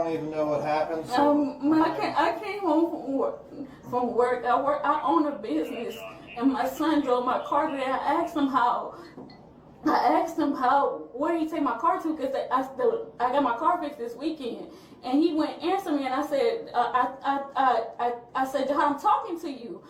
don't even know what happened. I came home from work. I own a business, and my son drove my car today. I asked him where did he take my car to, because I got my car fixed this weekend, and he went answer me, and I said, I said, Jahad, I'm talking to you.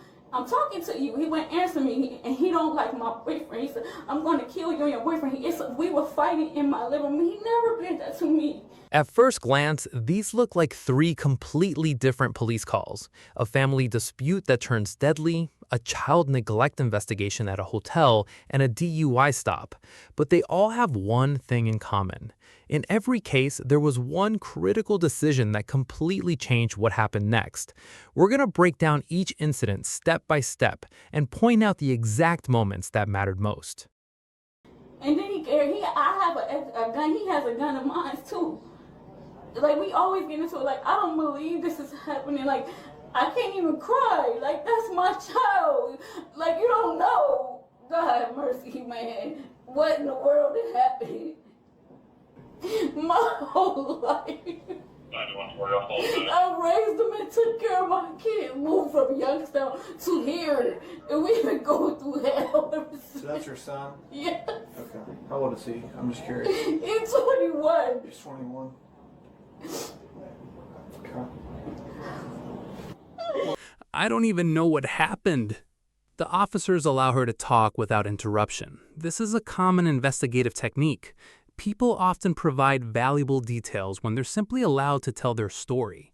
He went answer me, and he don't like my boyfriend. He said, I'm going to kill you and your boyfriend. We were fighting in my living room. He never did that to me. At first glance, these look like three completely different police calls: a family dispute that turns deadly, a child neglect investigation at a hotel, and a DUI stop. But they all have one thing in common. In every case, there was one critical decision that completely changed what happened next. We're going to break down each incident step by step and point out the exact moments that mattered most. And then I have a gun. He has a gun of mine too. Like, we always get into it. Like, I don't believe this is happening. Like, I can't even cry. Like, that's my child. Like, you don't know. God have mercy, man. What in the world is happening? My whole life. I raised them and took care of my kid. Moved from Youngstown to here. And we've been going through hell ever since. So that's your son? Yeah. Okay. How old is he? I'm just curious. He's 21. He's 21. Okay. I don't even know what happened. The officers allow her to talk without interruption. This is a common investigative technique. People often provide valuable details when they're simply allowed to tell their story.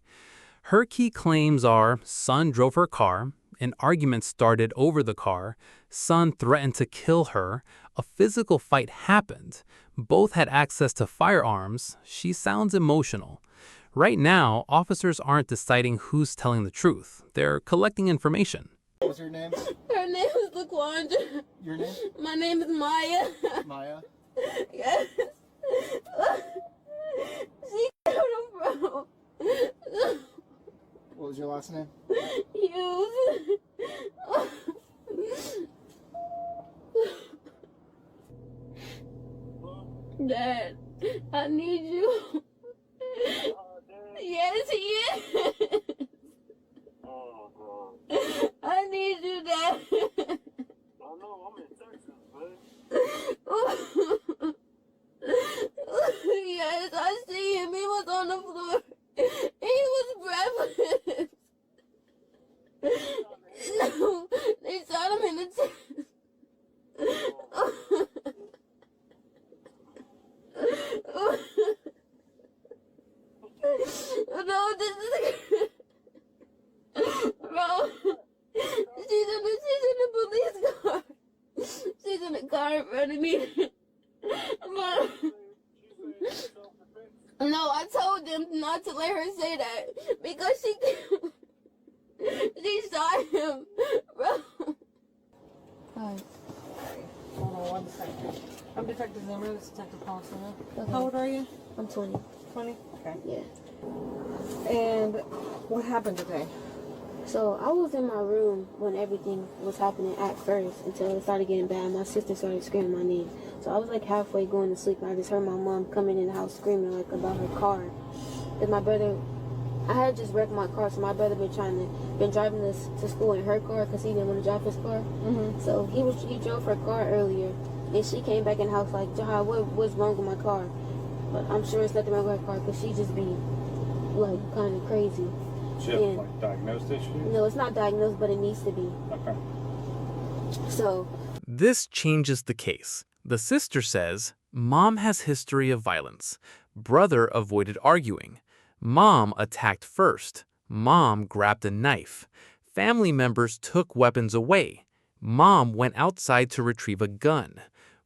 Her key claims are: son drove her car, an argument started over the car, son threatened to kill her, a physical fight happened, both had access to firearms, she sounds emotional. Right now, officers aren't deciding who's telling the truth. They're collecting information. What was her name? Her name is LaQuandra. Your name? My name is Maya. Maya? Yes. She killed him, bro. What was your last name? Hughes. Dad, I need you. Yes, he is. I need you, Dad. I know, I'm in Texas, babe. Yes, I see him. He was on the floor. He was breathless. No, they shot him in the chest. No, this is bro. She's in the police car. She's in the car in front of me. No, I told them not to let her say that because she shot him, bro. Hi. Hold on 1 second. I'm Detective Zimmer. This is Detective Paulson. Okay. How old are you? I'm 20. 20? Okay. Yeah. And what happened today? So I was in my room when everything was happening at first until it started getting bad. My sister started screaming my name. So I was like halfway going to sleep and I just heard my mom coming in the house screaming like about her car. Cause my brother, I had just wrecked my car, so my brother been driving us to school in her car because he didn't want to drive his car. Mm-hmm. So he drove her car earlier, and she came back in the house like, Jahad, what's wrong with my car? But I'm sure it's nothing wrong with her car because she just be like kind of crazy. She has like diagnosed issues? No, it's not diagnosed, but it needs to be. Okay. So This changes the case. The sister says, Mom has history of violence. Brother avoided arguing. Mom attacked first. Mom grabbed a knife. Family members took weapons away. Mom went outside to retrieve a gun.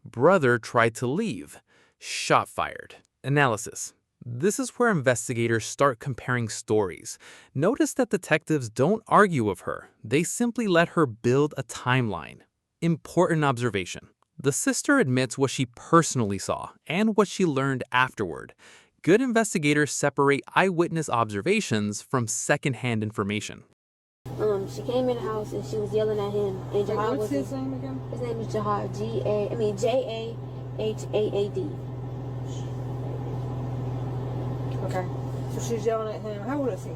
Brother tried to leave. Shot fired. Analysis. This is where investigators start comparing stories. Notice that detectives don't argue with her. They simply let her build a timeline. Important observation. The sister admits what she personally saw and what she learned afterward. Good investigators separate eyewitness observations from secondhand information. she came in the house and she was yelling at him. And Jahad What's his name again? His name is Jahad. Jahaad. Okay. So she's yelling at him. How old is he?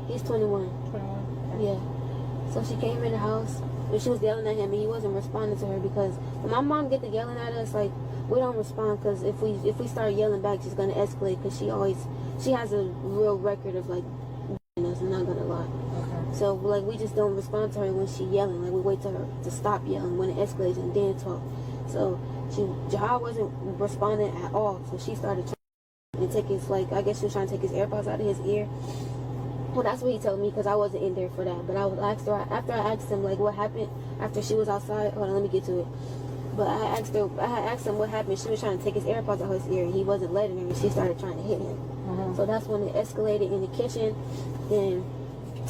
He's 21. 21. Yeah. So she came in the house and she was yelling at him, and he wasn't responding to her because when my mom get to yelling at us, like, we don't respond because if we start yelling back, she's gonna escalate because she has a real record of like us. I'm not gonna lie. Okay. So like we just don't respond to her when she yelling. Like we wait till her to stop yelling when it escalates and then talk. So Jahad wasn't responding at all. So she started trying to take his, like, I guess she was trying to take his AirPods out of his ear. Well, that's what he told me because I wasn't in there for that. But I was asked her after I asked him like what happened after she was outside. Hold on, let me get to it. But I had asked him what happened. She was trying to take his AirPods out of his ear, and he wasn't letting her. And she started trying to hit him. So that's when it escalated in the kitchen. Then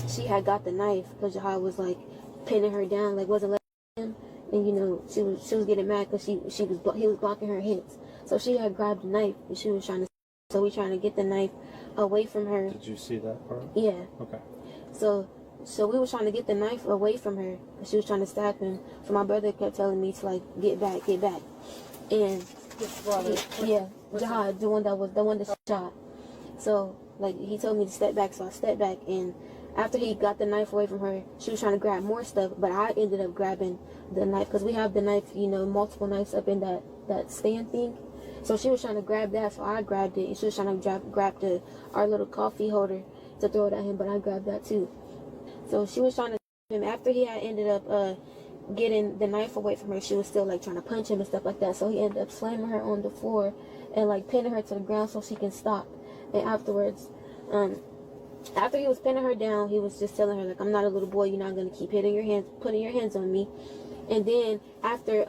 she had got the knife because Jahad was like pinning her down, like wasn't letting him. And you know she was getting mad because he was blocking her hits. So she had grabbed the knife and she was trying to. So we trying to get the knife away from her. Did you see that part? Yeah. Okay. So we were trying to get the knife away from her. She was trying to stab him. So my brother kept telling me to like get back. And yeah, Jahad, the one that shot. So like he told me to step back, so I stepped back. And after he got the knife away from her, she was trying to grab more stuff, but I ended up grabbing the knife because we have the knife, you know, multiple knives up in that stand thing. So she was trying to grab that, so I grabbed it. And she was trying to grab our little coffee holder to throw it at him, but I grabbed that too. So she was trying to him after he had ended up getting the knife away from her. She was still like trying to punch him and stuff like that. So he ended up slamming her on the floor and like pinning her to the ground so she can stop. And afterwards, after he was pinning her down, he was just telling her like, "I'm not a little boy. You're not gonna keep putting your hands on me." And then after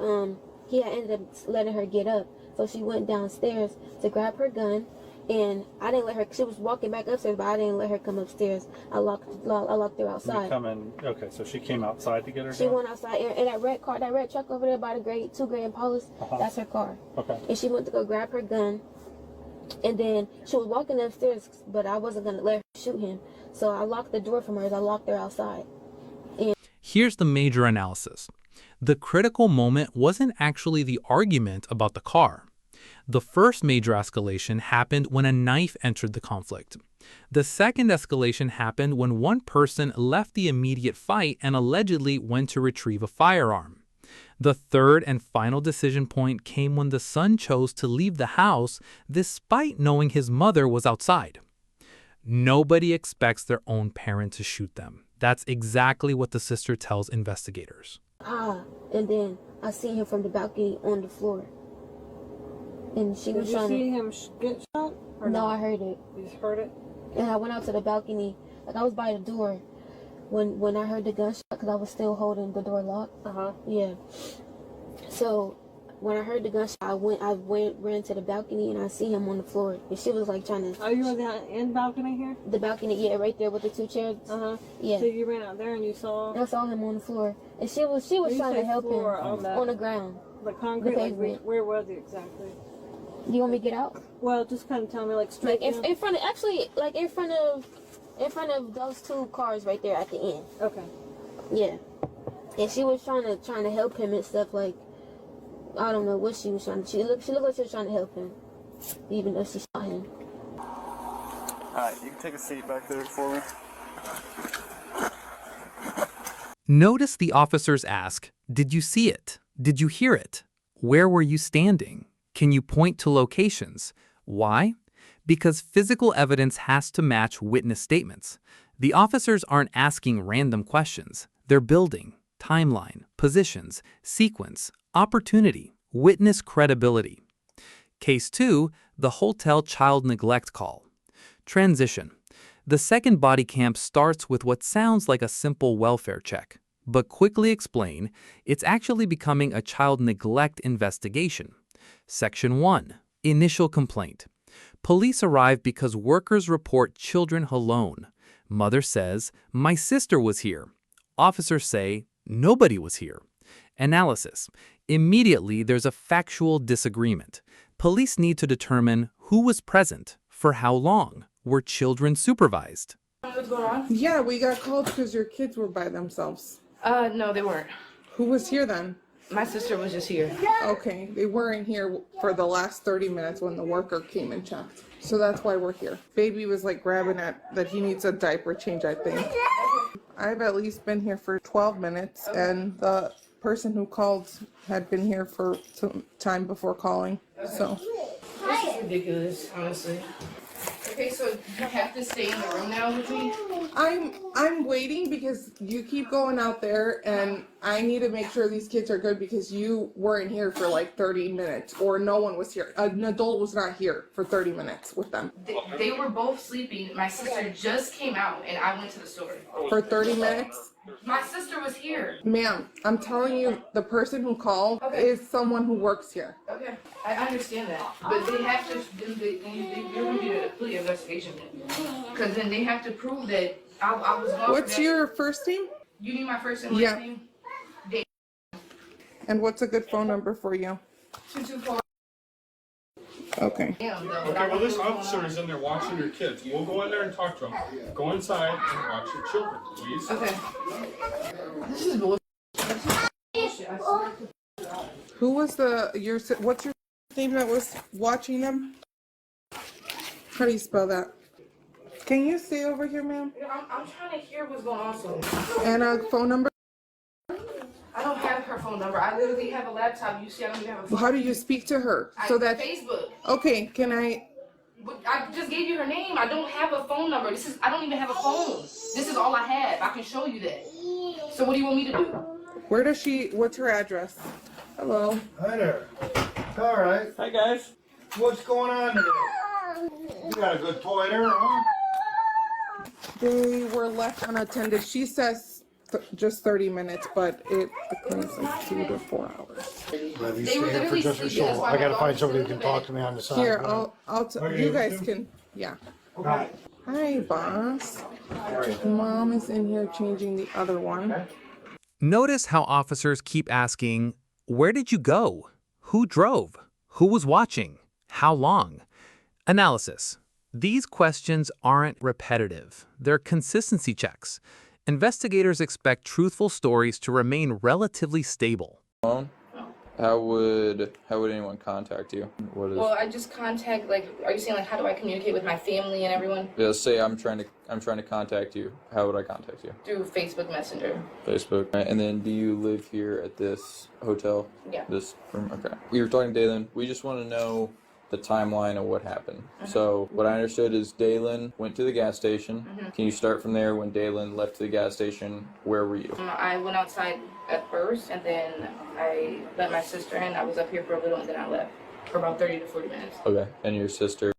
he had ended up letting her get up. So she went downstairs to grab her gun, and I didn't let her. She was walking back upstairs, but I didn't let her come upstairs. I locked her outside. Okay, so she came outside to get her She gun? went outside, and that red truck over there by the two gray Impalas, that's her car. Okay. And she went to go grab her gun, and then she was walking upstairs, but I wasn't gonna let her shoot him. So I locked the door from her. I locked her outside. Here's the major analysis. The critical moment wasn't actually the argument about the car. The first major escalation happened when a knife entered the conflict. The second escalation happened when one person left the immediate fight and allegedly went to retrieve a firearm. The third and final decision point came when the son chose to leave the house despite knowing his mother was outside. Nobody expects their own parent to shoot them. That's exactly what the sister tells investigators. And then I seen him from the balcony on the floor. And she was trying to... Did you see him get shot? Or No, not? I heard it. You just heard it? And I went out to the balcony. Like, I was by the door when I heard the gunshot because I was still holding the door locked. Yeah. So when I heard the gunshot, I ran to the balcony and I see him on the floor. And she was like trying to... Oh, you were in the balcony here? The balcony, yeah, right there with the two chairs. Yeah. So you ran out there and you saw... I saw him on the floor. And she was trying to help him on the ground. The concrete? The Like, pavement. where was he exactly? You want me to get out? Well, just kind of tell me, like, straight Like in front of those two cars right there at the end. Okay. Yeah. And she was trying to help him and stuff, like, I don't know what she was trying to. She looked like she was trying to help him, even though she shot him. Alright, you can take a seat back there for me. Notice the officers ask, "Did you see it? Did you hear it? Where were you standing? Can you point to locations?" Why? Because physical evidence has to match witness statements. The officers aren't asking random questions. They're building timeline, positions, sequence, opportunity, witness credibility. Case 2, the hotel child neglect call. Transition. The second body cam starts with what sounds like a simple welfare check, but quickly explain it's actually becoming a child neglect investigation. Section 1. Initial complaint. Police arrive because workers report children alone. Mother says, "My sister was here." Officers say, "Nobody was here." Analysis. Immediately, there's a factual disagreement. Police need to determine who was present, for how long, were children supervised. What's going on? Yeah, we got called because your kids were by themselves. No, they weren't. Who was here then? My sister was just here. Okay, they weren't here for the last 30 minutes when the worker came and checked. So that's why we're here. Baby was like grabbing at that he needs a diaper change, I think. I've at least been here for 12 minutes, and the person who called had been here for some time before calling. So This is ridiculous, honestly. Okay, so you have to stay in the room now with me? I'm waiting because you keep going out there, and I need to make sure these kids are good because you weren't here for like 30 minutes, or no one was here. An adult was not here for 30 minutes with them. They were both sleeping. My sister just came out, and I went to the store. For 30 minutes? My sister was here. Ma'am, I'm telling you, the person who called is someone who works here. Okay, I understand that, but they have to. They're going to do a complete investigation, because then they have to prove that I was gone. What's your first name? You need my first and last name? And what's a good phone number for you? 224. Okay. Damn, though. Okay, well, this officer is in there watching your kids. We'll go in there and talk to them. Go inside and watch your children, please. Okay. This is bullshit. Who was what's your name that was watching them? How do you spell that? Can you stay over here, ma'am? I'm trying to hear what's going on, so. And a phone number? I don't have her phone number. I literally have a laptop. You see, I don't even have a phone. How do you speak to her? Facebook. Okay, can I? But I just gave you her name. I don't have a phone number. I don't even have a phone. This is all I have. I can show you that. So what do you want me to do? What's her address? Hello. Hi there. All right. Hi, guys. What's going on today? You got a good toy there, huh? They were left unattended. She says just 30 minutes, but it claims like 2 to 4 hours. Let me They were stay here for literally just a sleeping. That's show. why I my gotta dog find was somebody who still in can the talk bed. to me on the side. Here, Right? you guys can, yeah. Hi. Hi, boss. Mom is in here changing the other one. Notice how officers keep asking, where did you go? Who drove? Who was watching? How long? Analysis. These questions aren't repetitive. They're consistency checks. Investigators expect truthful stories to remain relatively stable. How would anyone contact you? Well, I just contact, like, are you saying, like, how do I communicate with my family and everyone? Yeah, say I'm trying to contact you. How would I contact you? Through Facebook Messenger. Facebook. Right, and then do you live here at this hotel? Yeah. This room? Okay. We were talking to Dalen. We just want to know the timeline of what happened. So what I understood is Dalen went to the gas station. Can you start from there? When Dalen left the gas station, where were you? I went outside at first, and then I let my sister in. I was up here for a little, and then I left for about 30 to 40 minutes. Okay. And your sister?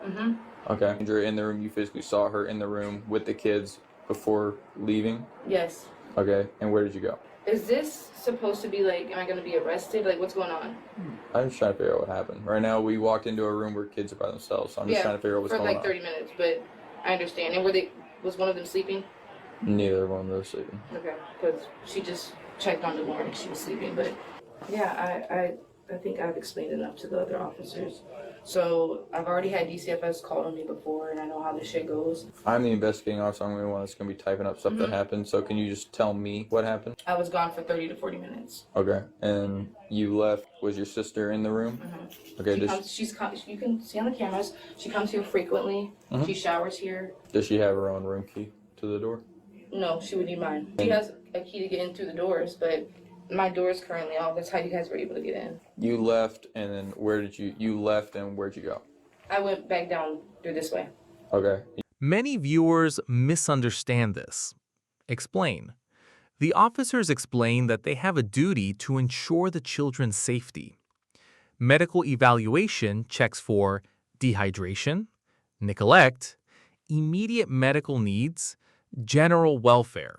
Mm-hmm. Okay. And you're in the room. You physically saw her in the room with the kids before leaving? Yes. Okay. And where did you go? Is this supposed to be, like, am I going to be arrested? Like, what's going on? I'm just trying to figure out what happened. Right now, we walked into a room where kids are by themselves, so I'm just trying to figure out what's going on. For like 30 minutes, but I understand. And was one of them sleeping? Neither one of them was sleeping. Okay, because she just checked on the door and she was sleeping. But yeah, I think I've explained enough to the other officers. So I've already had DCFS called on me before, and I know how this shit goes. I'm the investigating officer. I'm the one that's going to be typing up stuff that happened. So can you just tell me what happened? I was gone for 30 to 40 minutes. Okay. And you left. Was your sister in the room? Okay. You can see on the cameras. She comes here frequently. She showers here. Does she have her own room key to the door? No, she would need mine. She has a key to get in through the doors, but my door is currently off. That's how you guys were able to get in. You left, and then you left, and where'd you go? I went back down through this way. Okay. Many viewers misunderstand this. Explain. The officers explain that they have a duty to ensure the children's safety. Medical evaluation checks for dehydration, neglect, immediate medical needs, general welfare.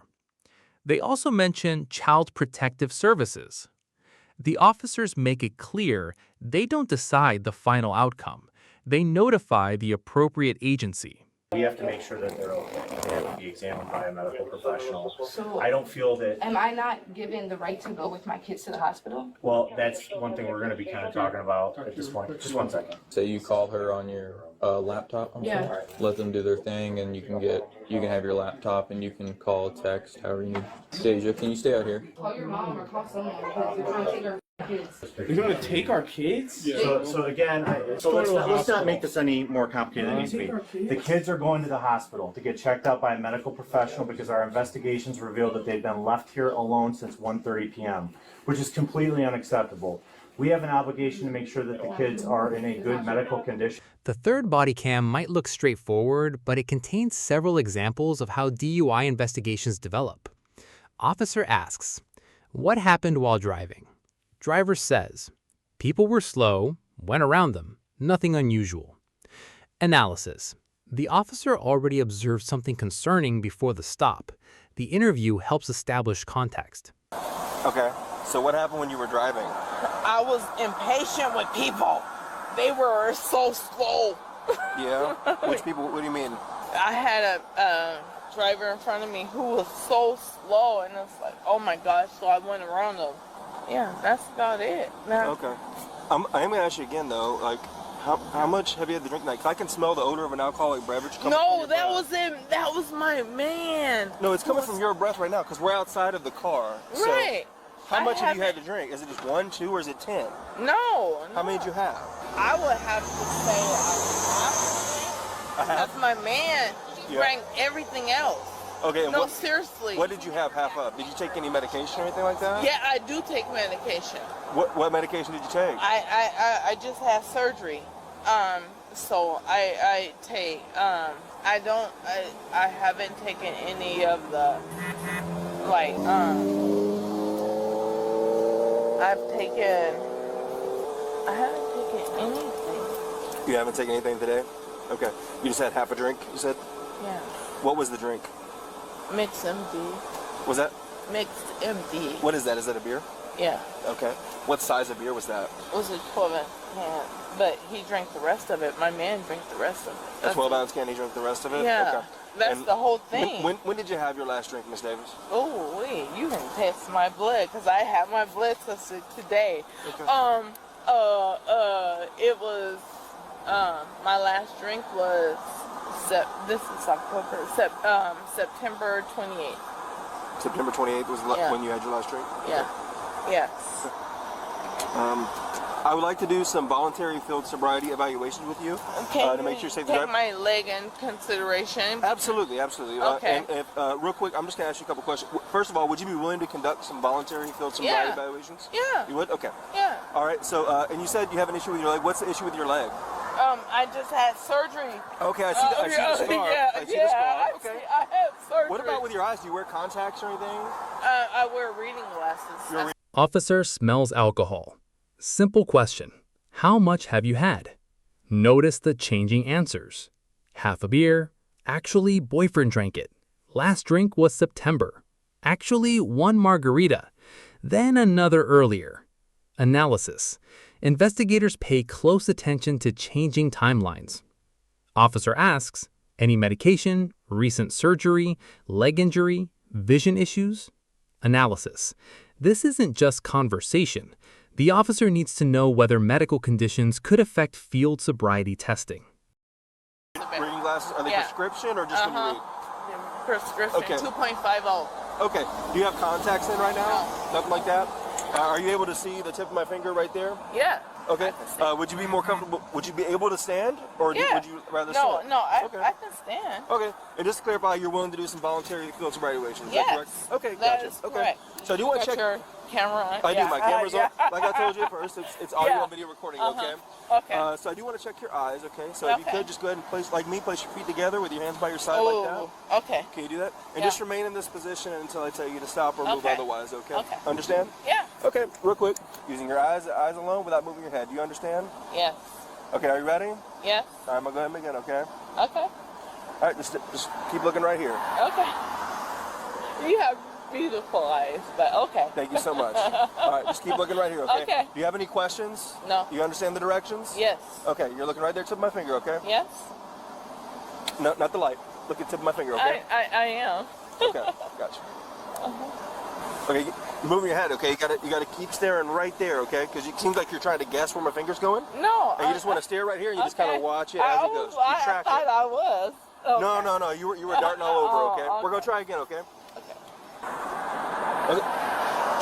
They also mention Child Protective Services. The officers make it clear they don't decide the final outcome. They notify the appropriate agency. We have to make sure that they're okay. They have to be examined by a medical professional. So I don't feel that, am I not given the right to go with my kids to the hospital? well, that's one thing we're gonna be kind of talking about at this point. Just one second. Say you call her on your laptop. Yeah. Let them do their thing, and you can have your laptop, and you can call, text, however you need. Deja, can you stay out here? Call your mom or call someone because they're trying to take our kids. They're gonna take our kids? So again, let's not make this any more complicated than it needs to be. The kids are going to the hospital to get checked out by a medical professional because our investigations revealed that they've been left here alone since 1:30 p.m., which is completely unacceptable. We have an obligation to make sure that the kids are in a good medical condition. The third body cam might look straightforward, but it contains several examples of how DUI investigations develop. Officer asks, "What happened while driving?" Driver says, "People were slow, went around them, nothing unusual." Analysis. The officer already observed something concerning before the stop. The interview helps establish context. Okay, so what happened when you were driving? I was impatient with people. They were so slow. Yeah? Which people, what do you mean? I had a driver in front of me who was so slow, and it's like, oh my gosh, so I went around them. Yeah, that's about it. Now, Okay. I am going to ask you again, though, like, how much have you had to drink? Like, I can smell the odor of an alcoholic beverage coming from no, your that breath. was him. That was my man. No, it's coming from your breath right now, because we're outside of the car. So Right. how much have you had to drink? Is it just 1, 2, or is it 10? No. How many did you have? I would have to say that's my man. He Yeah. drank everything else. Okay, and No, what, seriously. what did you have half of? Did you take any medication or anything like that? Yeah, I do take medication. What medication did you take? I just had surgery. So I take, I haven't taken any of the, like, I haven't taken anything. You haven't taken anything today? Okay. You just had half a drink, you said? Yeah. What was the drink? Mixed MD. Was that? Mixed MD. What is that? Is that a beer? Yeah. Okay. What size of beer was that? It was a 12-ounce can, but he drank the rest of it. My man drank the rest of it. A 12-ounce can, he drank the rest of it? Yeah. Okay. That's And the whole thing. When did you have your last drink, Miss Davis? Oh, wait, you can test my blood because I have my blood tested today. Okay. It was, my last drink was, this is October, September 28th. September 28th was when you had your last drink? Yeah. Yes. I would like to do some voluntary field sobriety evaluations with you to make sure you're safe to take drive. my leg in consideration? Absolutely, absolutely. Okay. And if, real quick, I'm just going to ask you a couple questions. First of all, would you be willing to conduct some voluntary field sobriety evaluations? Yeah. You would? Okay. Yeah. All right, so, and you said you have an issue with your leg. What's the issue with your leg? I just had surgery. Okay, I see the scar. I see the scar. Okay. I have surgery. What about with your eyes? Do you wear contacts or anything? I wear reading glasses. Officer smells alcohol. Simple question. How much have you had? Notice the changing answers. Half a beer. Actually, boyfriend drank it. Last drink was September. Actually, one margarita. Then another earlier. Analysis. Investigators pay close attention to changing timelines. Officer asks, any medication, recent surgery, leg injury, vision issues? Analysis. This isn't just conversation. The officer needs to know whether medical conditions could affect field sobriety testing. Reading glasses, are they prescription or just when you read? Prescription, Okay. 2.50. Okay. Do you have contacts in right now? No. Nothing like that? Are you able to see the tip of my finger right there? Yeah. Okay. Would you be more comfortable? Would you be able to stand, or would you rather sit? I can stand. Okay. And just to clarify, you're willing to do some voluntary field sobriety evaluations. Is Yes. that correct? Okay. That Gotcha. is okay. correct. So I do want to check your camera on. I do. My camera's on. Like I told you at first, it's audio and video recording. Okay. Okay. So I do want to check your eyes. Okay. So if you could just go ahead and place your feet together with your hands by your side like that. Okay. Can you do that? And just remain in this position until I tell you to stop or move otherwise. Okay. Okay. Understand? Yeah. Okay. Real quick, using your eyes alone without moving your head. Do you understand? Yes. Okay. Are you ready? Yes. All right. I'm gonna go ahead and begin. Okay. Okay. All right. Just keep looking right here. Okay. You have beautiful eyes, but okay. Thank you so much. All right. Just keep looking right here. Okay. Okay. Do you have any questions? No. Do you understand the directions? Yes. Okay. You're looking right there to my finger. Okay. Yes. No, not the light. Look at the tip of my finger, okay? I am. Okay, gotcha. Okay, moving your head, okay? You gotta keep staring right there, okay? Because it seems like you're trying to guess where my finger's going. No. And you just want to stare right here, and you just kind of watch it as it goes. Keep I track thought it. I was. Okay. No. You were darting all over, okay? We're gonna try again, okay? Okay.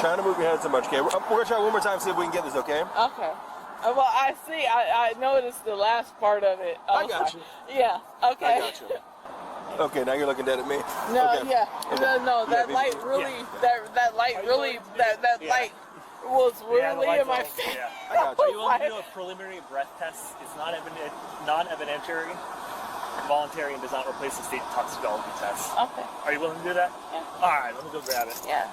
Trying to move your head so much, okay? We're gonna try one more time, see if we can get this, okay? Okay. Well, I see. I noticed the last part of it. I got you. Yeah. Okay. I got you. Okay, now you're looking dead at me. No, okay. yeah. No, that light really, that light really, that light was really in my face. Yeah. I got you. You want to do a preliminary breath test? It's non-evidentiary, voluntary, and does not replace the state toxicology test. Okay. Are you willing to do that? Yeah. All right, let me go grab it. Yeah.